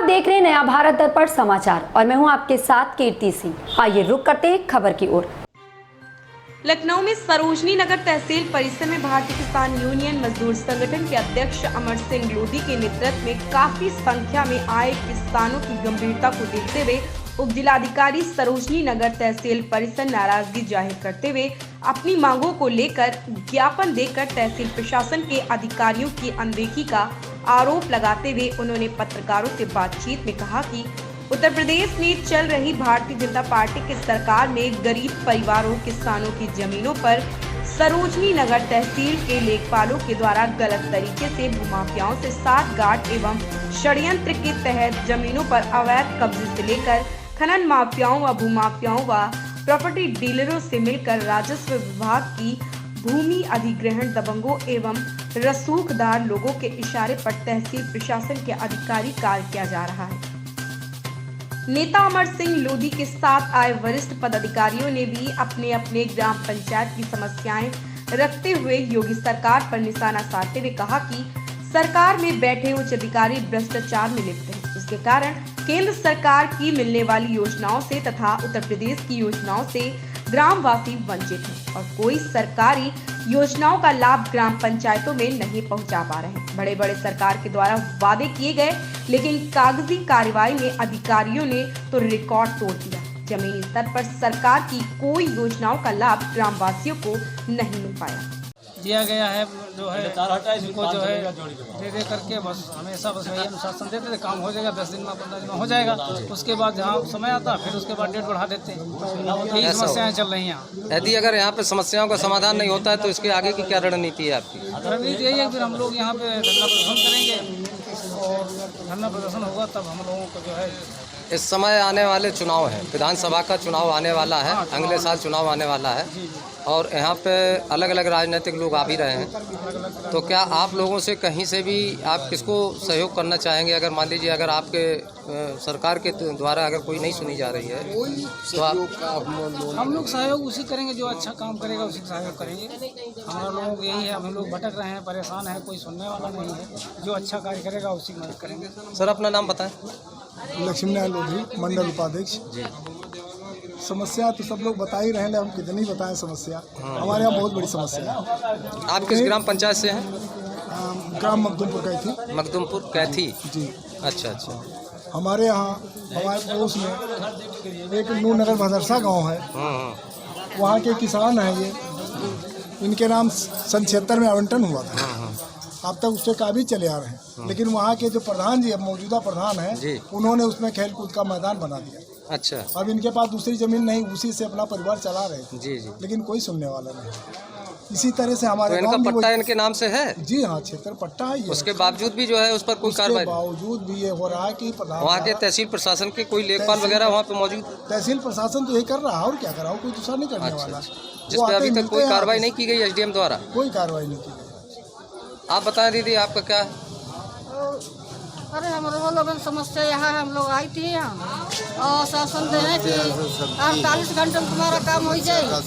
देख रहे हैं नया भारत दर्पण समाचार और मैं हूं आपके साथ कीर्ति सिंह। आइए रुक करते हैं खबर की ओर। लखनऊ में सरोजनी नगर तहसील परिसर में भारतीय किसान यूनियन मजदूर संगठन के अध्यक्ष अमर सिंह लोधी के नेतृत्व में काफी संख्या में आए किसानों की गंभीरता को देखते हुए उप जिलाधिकारी सरोजनी नगर तहसील परिसर नाराजगी जाहिर करते हुए अपनी मांगों को लेकर ज्ञापन देकर तहसील प्रशासन के अधिकारियों की अनदेखी का आरोप लगाते हुए उन्होंने पत्रकारों से बातचीत में कहा कि उत्तर प्रदेश में चल रही भारतीय जनता पार्टी की सरकार में गरीब परिवारों किसानों की जमीनों पर सरोजनी नगर तहसील के लेखपालों के द्वारा गलत तरीके से भूमाफियाओं से साठगांठ एवं षड्यंत्र के तहत जमीनों पर अवैध कब्जे से लेकर खनन माफियाओं व भूमाफियाओं व प्रॉपर्टी डीलरों से मिलकर राजस्व विभाग की भूमि अधिग्रहण दबंगों एवं रसूखदार लोगों के इशारे पर तहसील प्रशासन के अधिकारी कार्य किया जा रहा है। नेता अमर सिंह लोधी के साथ आए वरिष्ठ पदाधिकारियों ने भी अपने अपने ग्राम पंचायत की समस्याएं रखते हुए योगी सरकार पर निशाना साधते हुए कहा कि सरकार में बैठे उच्च अधिकारी भ्रष्टाचार में लिप्त हैं। इसके कारण केंद्र सरकार की मिलने वाली योजनाओं से तथा उत्तर प्रदेश की योजनाओं से ग्रामवासी वंचित हैं और कोई सरकारी योजनाओं का लाभ ग्राम पंचायतों में नहीं पहुंचा पा रहे हैं। बड़े बड़े सरकार के द्वारा वादे किए गए लेकिन कागजी कार्रवाई में अधिकारियों ने तो रिकॉर्ड तोड़ दिया। जमीनी स्तर पर सरकार की कोई योजनाओं का लाभ ग्रामवासियों को नहीं मिल पाया। दिया गया है जो है इनको जो है दे करके बस हमेशा बस वही अनुशासन देते थे, काम हो जाएगा 10 दिन में 15 दिन में हो जाएगा। उसके बाद जहाँ समय आता फिर उसके बाद डेट बढ़ा देते हैं। यही समस्याएं चल रही हैं। यदि अगर यहाँ पे समस्याओं का समाधान नहीं होता है तो इसके आगे की क्या रणनीति है आपकी? रणनीति यही है फिर हम लोग यहाँ पे धरना प्रदर्शन करेंगे और धरना प्रदर्शन होगा तब हम लोगों को जो है इस समय आने वाले चुनाव है, विधानसभा का चुनाव आने वाला है, अगले साल चुनाव आने वाला है और यहाँ पे अलग अलग राजनीतिक लोग आ भी रहे हैं। तो क्या आप लोगों से कहीं से भी आप किसको सहयोग करना चाहेंगे? अगर मान लीजिए अगर आपके सरकार के द्वारा अगर कोई नहीं सुनी जा रही है तो आप हम लोग सहयोग उसी करेंगे जो अच्छा काम करेगा उसी का सहयोग करेंगे। हमारा लोग यही है, हम लोग भटक रहे हैं, परेशान है, कोई सुनने वाला नहीं है। जो अच्छा कार्य करेगा उसी की मदद करेंगे। सर अपना नाम बताएं। लक्ष्मीनारायण लोधी, मंडल उपाध्यक्ष जी। समस्या तो सब लोग बता ही रहे हैं, हम कितनी बताएं समस्या। हमारे यहाँ बहुत बड़ी समस्या है। आप किस ग्राम पंचायत से हैं? ग्राम मखदुमपुर कैथी। मखदुमपुर कैथी जी। अच्छा। हमारे यहाँ हमारे पड़ोस में एक नूर नगर भदरसा गाँव है। वहाँ के किसान हैं ये, इनके नाम सन 76 में आवंटन हुआ था। अब तक उससे काबिज चले आ रहे हैं, लेकिन वहाँ के जो प्रधान जी अब मौजूदा प्रधान हैं उन्होंने उसमें खेल कूद का मैदान बना दिया। अच्छा। अब इनके पास दूसरी जमीन नहीं, उसी से अपना परिवार चला रहे थे जी। लेकिन कोई सुनने वाला नहीं। इसी तरह से हमारे तो इनका पट्टा इनके नाम से है? जी हाँ, क्षेत्र पट्टा है। उसके बावजूद भी जो है उस पर कोई कार्रवाई? बावजूद भी ये हो रहा है कि वहाँ के तहसील प्रशासन के कोई लेखपाल वगैरह वहाँ पे मौजूद? तहसील प्रशासन तो यही कर रहा है और क्या कर रहा है, कोई दूसरा नहीं करने वाला। जिस पे अभी तक कोई कार्रवाई नहीं की गई एसडीएम द्वारा? कोई कार्रवाई नहीं की गई। आप बताएं दीदी, आपका क्या है? अरे हम लोगों की समस्या यहाँ है, हम लोग आई थी यहाँ और शासन दे हैं कि 48 घंटे में तुम्हारा काम हो जाएगा।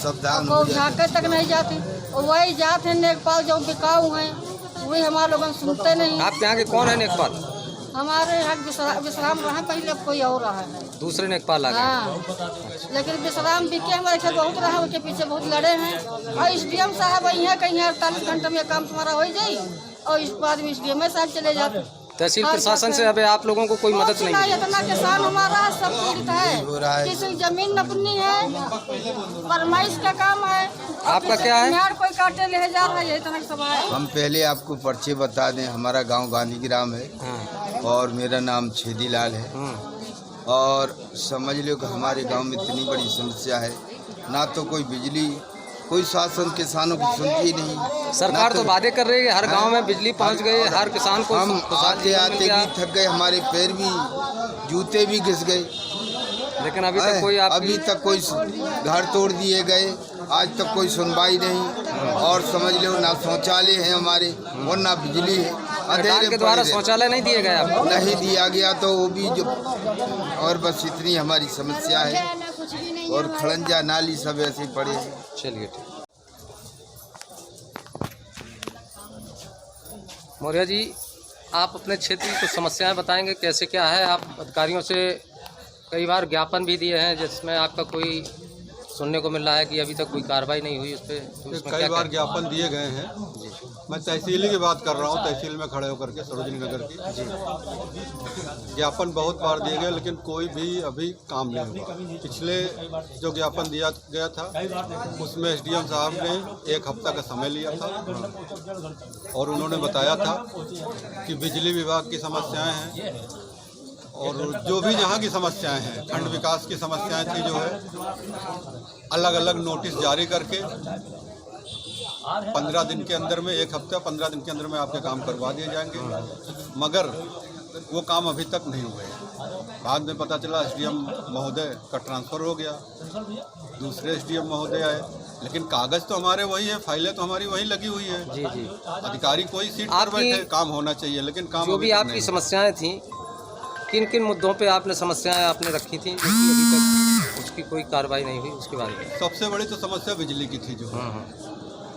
झाँके तक नहीं जाती, वही जाते हैं लेखपाल जो बिकाऊ हैं वही हमारे लोग सुनते नहीं। आपके यहाँ के कौन है लेखपाल? हमारे यहाँ विश्राम रहा पहले, कोई और रहा है दूसरे लेखपाल आ गए। हाँ, लेकिन विश्राम बिके हमारे खेत बहुत रहा, उसके पीछे बहुत लड़े हैं और एसडीएम साहब यहाँ कहीं 48 घंटे में काम तुम्हारा हो जाए और इस बाद में एसडीएम साहब चले जाते। तहसील प्रशासन से अभी आप लोगों को कोई मदद नहीं मिली? इतना किसान हमारा सब पीड़ित है, किसी जमीन अपनी है, फरमाइश का काम है। आपका क्या है? कोई काटे ले जा रहा है, यही तरह सब है। हम पहले आपको परिचय बता दें, हमारा गांव गांधीग्राम है और मेरा नाम छेदी लाल है। और समझ लो कि हमारे गांव में इतनी बड़ी समस्या है, ना तो कोई बिजली, कोई शासन किसानों की सुनती नहीं। सरकार तो वादे कर रही है हर गांव में बिजली पहुंच गई, हर किसान को। हम आते आते भी थक गए, हमारे पैर भी, जूते भी घिस गए, लेकिन अभी तक कोई घर तोड़ दिए गए, आज तक कोई सुनवाई नहीं। और समझ लो ना शौचालय है हमारे और ना बिजली है। सरकार के द्वारा शौचालय नहीं दिए गए आपको? नहीं दिया गया, तो वो भी जो, और बस इतनी हमारी समस्या है और खड़ंजा नाली सब ऐसे पड़े हैं। चलिए ठीक। मौर्य जी, आप अपने क्षेत्र की कुछ समस्याएं बताएंगे, कैसे क्या है? आप अधिकारियों से कई बार ज्ञापन भी दिए हैं जिसमें आपका कोई सुनने को मिल रहा है कि अभी तक कोई कार्रवाई नहीं हुई उस पर, तो उसमें कई बार ज्ञापन दिए गए हैं। मैं तहसील की बात कर रहा हूँ, तहसील में खड़े होकर के सरोजनी नगर की। ज्ञापन बहुत बार दिए गए लेकिन कोई भी अभी काम नहीं हुआ। पिछले जो ज्ञापन दिया गया था उसमें एसडीएम साहब ने 1 हफ्ता का समय लिया था और उन्होंने बताया था कि बिजली विभाग की समस्याएं हैं और जो भी यहाँ की समस्याएं हैं, खंड विकास की समस्याएं थी जो है, अलग अलग नोटिस जारी करके 15 दिन के अंदर में, 1 हफ्ता 15 दिन के अंदर में आपके काम करवा दिए जाएंगे, मगर वो काम अभी तक नहीं हुए। बाद में पता चला एसडीएम महोदय का ट्रांसफ़र हो गया, दूसरे एसडीएम महोदय आए, लेकिन कागज़ तो हमारे वही है, फाइलें तो हमारी वही लगी हुई है। जी जी। अधिकारी कोई सीट पर बैठे, काम होना चाहिए, लेकिन काम जो भी आपकी समस्याएं थी, किन किन मुद्दों पे आपने समस्याएं आपने रखी थी जो कि अभी तक उसकी कोई कार्रवाई नहीं हुई, उसके बारे में? सबसे बड़ी तो समस्या बिजली की थी, जो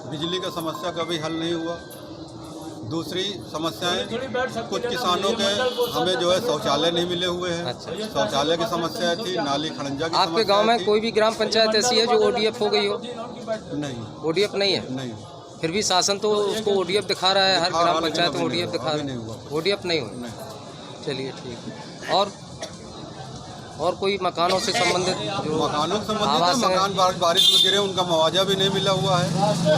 बिजली का समस्या कभी हल नहीं हुआ। दूसरी समस्याएं, कुछ किसानों के हमें जो है शौचालय नहीं मिले हुए हैं। अच्छा। शौचालय की समस्या थी, नाली खड़ंजा की आपके गांव में कोई भी ग्राम पंचायत ऐसी है जो ओडीएफ हो गई हो? नहीं, ओडीएफ नहीं है? नहीं। फिर भी शासन तो उसको ओडीएफ दिखा रहा है, हर ग्राम पंचायत में ओडीएफ दिखा रहा है। ओडीएफ नहीं हुआ? चलिए ठीक है। और कोई मकानों से संबंधित जो मकानों से संबंधित मकान बारिश में गिरे, उनका मुआवजा भी नहीं मिला हुआ है।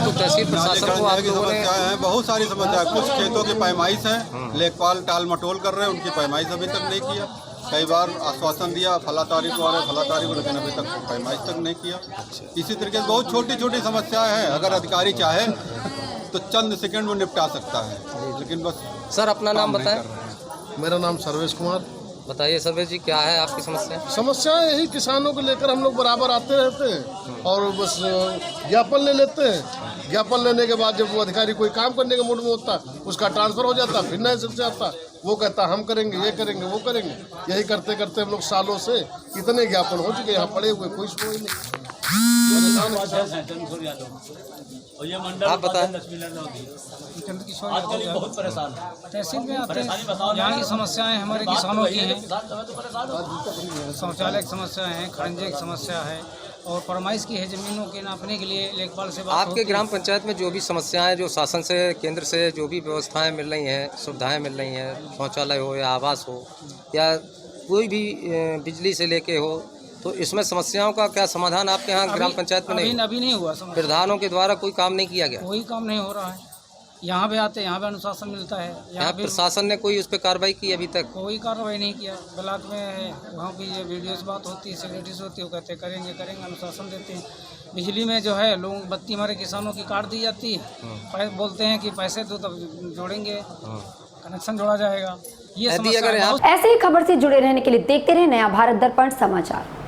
तो तहसील प्रशासन को आप की लोगों ने समस्याएं हैं, बहुत सारी समस्याएं। कुछ खेतों की पैमाइश है, लेखपाल टाल मटोल कर रहे हैं, उनकी पैमाइश अभी तक नहीं किया। कई बार आश्वासन दिया फला तारीख को आ रहे, फला तारीख को, लेकिन अभी तक पैमाइश तक नहीं किया। इसी तरीके से बहुत छोटी छोटी समस्याएं हैं, अगर अधिकारी चाहे तो चंद सेकंड में निपटा सकता है, लेकिन बस। सर अपना नाम बताएं। मेरा नाम सर्वेश कुमार। बताइए सर्वेश जी, क्या है आपकी समस्या? समस्या यही, किसानों को लेकर हम लोग बराबर आते रहते हैं और बस ज्ञापन ले लेते हैं। ज्ञापन लेने के बाद जब वो अधिकारी कोई काम करने के मूड में होता, उसका ट्रांसफर हो जाता, फिर नए सिर से आता, वो कहता हम करेंगे, ये करेंगे, वो करेंगे। यही करते करते हम लोग सालों से इतने ज्ञापन हो चुके, यहाँ पड़े हुए, कोई सुनवाई नहीं। आप बताएं। तहसील में आते हैं, यहाँ की समस्याएं हमारे किसानों की हैं। शौचालय की समस्या है, खड़ंजे की समस्या है और फरमाइश की है ज़मीनों के नापने के लिए लेखपाल से बात आपके होती है। ग्राम पंचायत में जो भी समस्याएं, जो शासन से, केंद्र से जो भी व्यवस्थाएं मिल रही हैं, सुविधाएं मिल रही हैं, शौचालय हो या आवास हो या कोई भी बिजली से लेके हो, तो इसमें समस्याओं का क्या समाधान आपके यहाँ ग्राम पंचायत में नहीं? अभी नहीं हुआ। प्रधानों के द्वारा कोई काम नहीं किया गया? कोई काम नहीं हो रहा है। यहाँ पे आते, यहाँ पे अनुशासन मिलता है। यहाँ प्रशासन ने कोई उस पर कार्रवाई की अभी तक? कोई कार्रवाई नहीं किया। ब्लॉक में है, वहाँ भी ये वीडियो से बात होती है, सेक्रेटरी से होती है, वो कहते हैं करेंगे करेंगे, अनुशासन देते हैं। बिजली में जो है लोग बत्ती हमारे किसानों की काट दी जाती है, बोलते हैं कि पैसे दो तब जोड़ेंगे, कनेक्शन जोड़ा जाएगा। ये समस्या ऐसे ही खबर से जुड़े रहने के लिए देखते रहे नया भारत दर्पण समाचार।